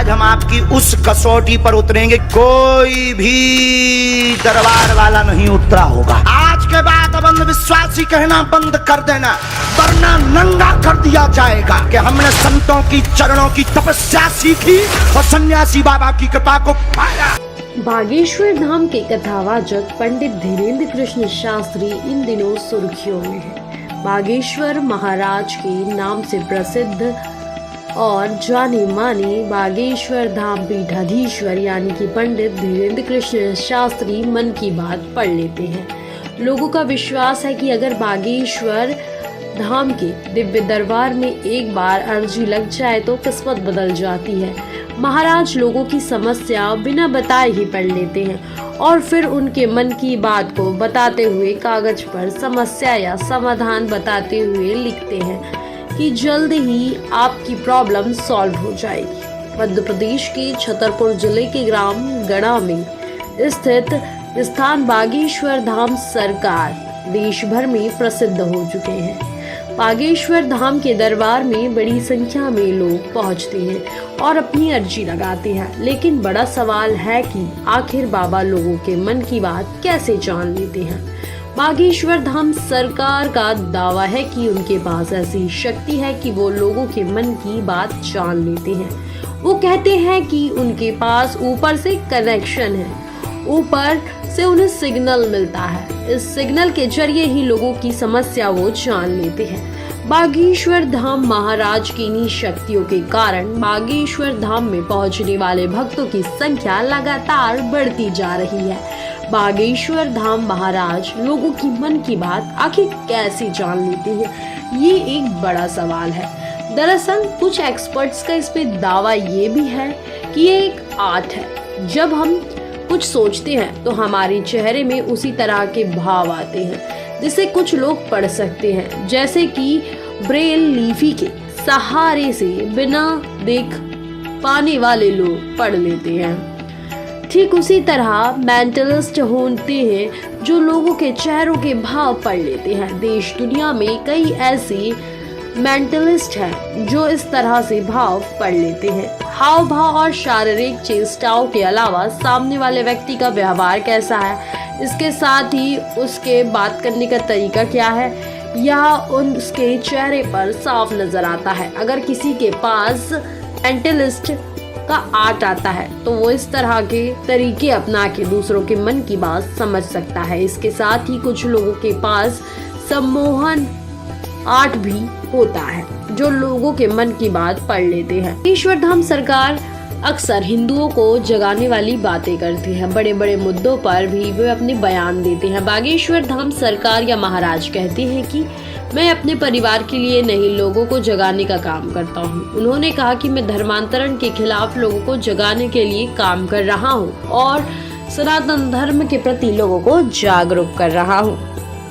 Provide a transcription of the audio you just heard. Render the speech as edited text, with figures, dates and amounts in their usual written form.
आज हम आपकी उस कसौटी पर उतरेंगे, कोई भी दरबार वाला नहीं उतरा होगा। आज के बाद अब अंधविश्वासी कहना बंद कर देना, वरना नंगा कर दिया जाएगा कि हमने संतों की चरणों की तपस्या सीखी और सन्यासी बाबा की कृपा को पाया। बागेश्वर धाम के कथावाचक पंडित धीरेन्द्र कृष्ण शास्त्री इन दिनों सुर्खियों में है। बागेश्वर महाराज के नाम से प्रसिद्ध और जाने माने बागेश्वर धाम पीठाधीश्वर यानी कि पंडित धीरेन्द्र कृष्ण शास्त्री मन की बात पढ़ लेते हैं। लोगों का विश्वास है कि अगर बागेश्वर धाम के दिव्य दरबार में एक बार अर्जी लग जाए तो किस्मत बदल जाती है। महाराज लोगों की समस्या बिना बताए ही पढ़ लेते हैं और फिर उनके मन की बात को बताते हुए कागज पर समस्या या समाधान बताते हुए लिखते हैं कि जल्द ही आपकी प्रॉब्लम सॉल्व हो जाएगी। मध्य प्रदेश के छतरपुर जिले के ग्राम गड़ा में स्थित स्थान बागेश्वर धाम सरकार देश भर में प्रसिद्ध हो चुके हैं। बागेश्वर धाम के दरबार में बड़ी संख्या में लोग पहुंचते हैं और अपनी अर्जी लगाते हैं, लेकिन बड़ा सवाल है कि आखिर बाबा लोगों के मन की बात कैसे जान लेते हैं। बागेश्वर धाम सरकार का दावा है कि उनके पास ऐसी शक्ति है कि वो लोगों के मन की बात जान लेते हैं। वो कहते हैं कि उनके पास ऊपर से कनेक्शन है, ऊपर से उन्हें सिग्नल मिलता है। इस सिग्नल के जरिए ही लोगों की समस्या वो जान लेते हैं। बागेश्वर धाम महाराज की इन्हीं शक्तियों के कारण बागेश्वर धाम में पहुंचने वाले भक्तों की संख्या लगातार बढ़ती जा रही है। बागेश्वर धाम महाराज लोगों की मन की बात आखिर कैसे जान लेते हैं, ये एक बड़ा सवाल है। दरअसल कुछ एक्सपर्ट्स का इस पे दावा ये भी है कि ये एक आर्ट है। जब हम कुछ सोचते हैं तो हमारे चेहरे में उसी तरह के भाव आते हैं जिसे कुछ लोग पढ़ सकते हैं, जैसे कि ब्रेल लिपि के सहारे से बिना देख पाने वाले लोग पढ़ लेते हैं। ठीक उसी तरह मेंटलिस्ट होते हैं जो लोगों के चेहरों के भाव पढ़ लेते हैं। देश दुनिया में कई ऐसे मेंटलिस्ट हैं जो इस तरह से भाव पढ़ लेते हैं। हाव भाव और शारीरिक चेष्टाओं के अलावा सामने वाले व्यक्ति का व्यवहार कैसा है, इसके साथ ही उसके बात करने का तरीका क्या है, यह उसके चेहरे पर साफ नजर आता है। अगर किसी के पास मेंटलिस्ट का आर्ट आता है तो वो इस तरह के तरीके अपना के दूसरों के मन की बात समझ सकता है। इसके साथ ही कुछ लोगों के पास सम्मोहन आर्ट भी होता है जो लोगों के मन की बात पढ़ लेते हैं। बागेश्वर धाम सरकार अक्सर हिंदुओं को जगाने वाली बातें करती है। बड़े बड़े मुद्दों पर भी वे अपने बयान देते हैं। बागेश्वर धाम सरकार या महाराज कहते हैं कि मैं अपने परिवार के लिए नहीं, लोगों को जगाने का काम करता हूँ। उन्होंने कहा कि मैं धर्मांतरण के खिलाफ लोगों को जगाने के लिए काम कर रहा हूँ और सनातन धर्म के प्रति लोगों को जागरूक कर रहा हूँ।